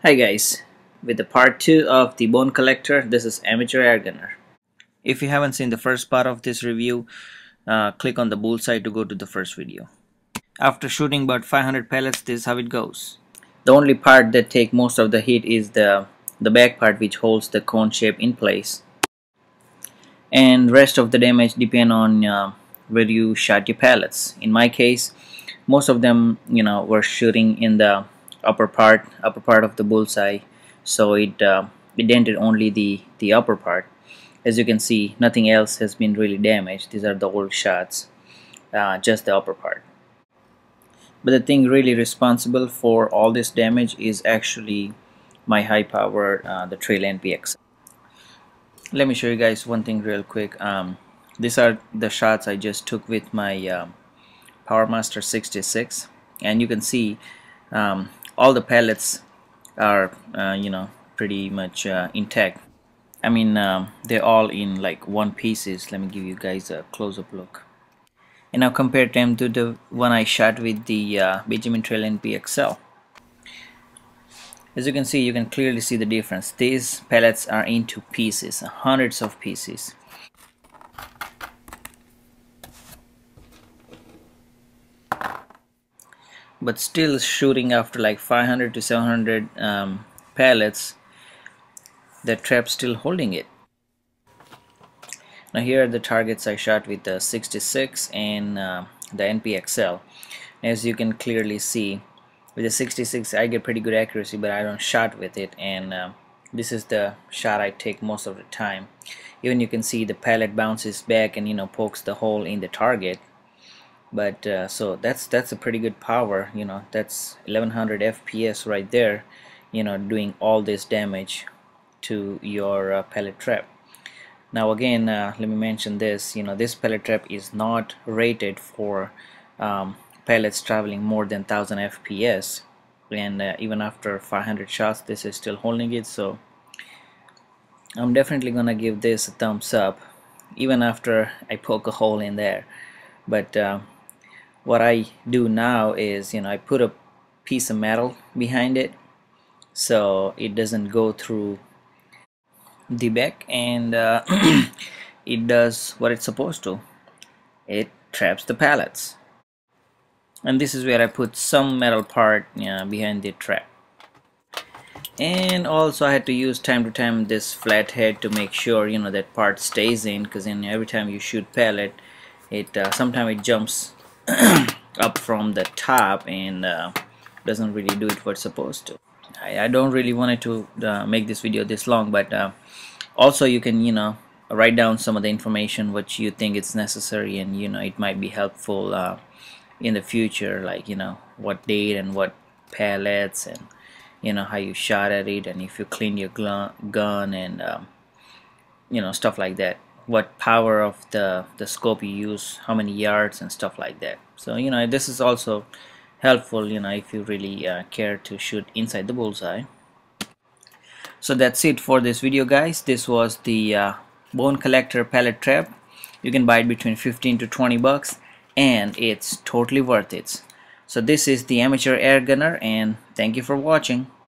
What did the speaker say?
Hi guys, with the part 2 of the Bone Collector, this is Amateur Air Gunner. If you haven't seen the first part of this review, click on the bullseye to go to the first video. After shooting about 500 pellets, this is how it goes. The only part that takes most of the heat is the back part, which holds the cone shape in place. And rest of the damage depend on where you shot your pellets. In my case, most of them were shooting in the upper part of the bullseye, so it dented only the upper part. As you can see, nothing else has been really damaged. These are the old shots, just the upper part. But the thing really responsible for all this damage is actually my high power the Trail NPX. Let me show you guys one thing real quick. These are the shots I just took with my PowerMaster 66, and you can see all the pellets are pretty much intact. I mean, they're all in like one pieces. Let me give you guys a close-up look. And now compare them to the one I shot with the Benjamin Trail NPXL. As you can see, you can clearly see the difference. These pellets are into pieces, hundreds of pieces. But still shooting after like 500 to 700 pellets, the trap's still holding it. Now here are the targets I shot with the 66 and the NPXL. As you can clearly see, with the 66 I get pretty good accuracy, but I don't shot with it, and this is the shot I take most of the time. Even you can see the pellet bounces back and pokes the hole in the target. But so that's a pretty good power. That's 1100 FPS right there, doing all this damage to your pellet trap. Now again, let me mention this. This pellet trap is not rated for pellets traveling more than 1000 FPS, and even after 500 shots this is still holding it. So I'm definitely gonna give this a thumbs up even after I poke a hole in there. But what I do now is I put a piece of metal behind it so it doesn't go through the back, and it does what it's supposed to. It traps the pellets. And this is where I put some metal part behind the trap. And also I had to use time to time this flat head to make sure that part stays in, because every time you shoot pellet, it sometimes it jumps up from the top and doesn't really do it what it's supposed to. I don't really want it to make this video this long, but also you can write down some of the information what you think it's necessary, and it might be helpful in the future, like what date and what pellets, and how you shot at it, and if you clean your gun, and stuff like that, what power of the scope you use, how many yards and stuff like that. So this is also helpful if you really care to shoot inside the bullseye. So that's it for this video, guys. This was the Bone Collector Pellet Trap. You can buy it between 15 to 20 bucks, and it's totally worth it. So this is the Amateur Air Gunner, and thank you for watching.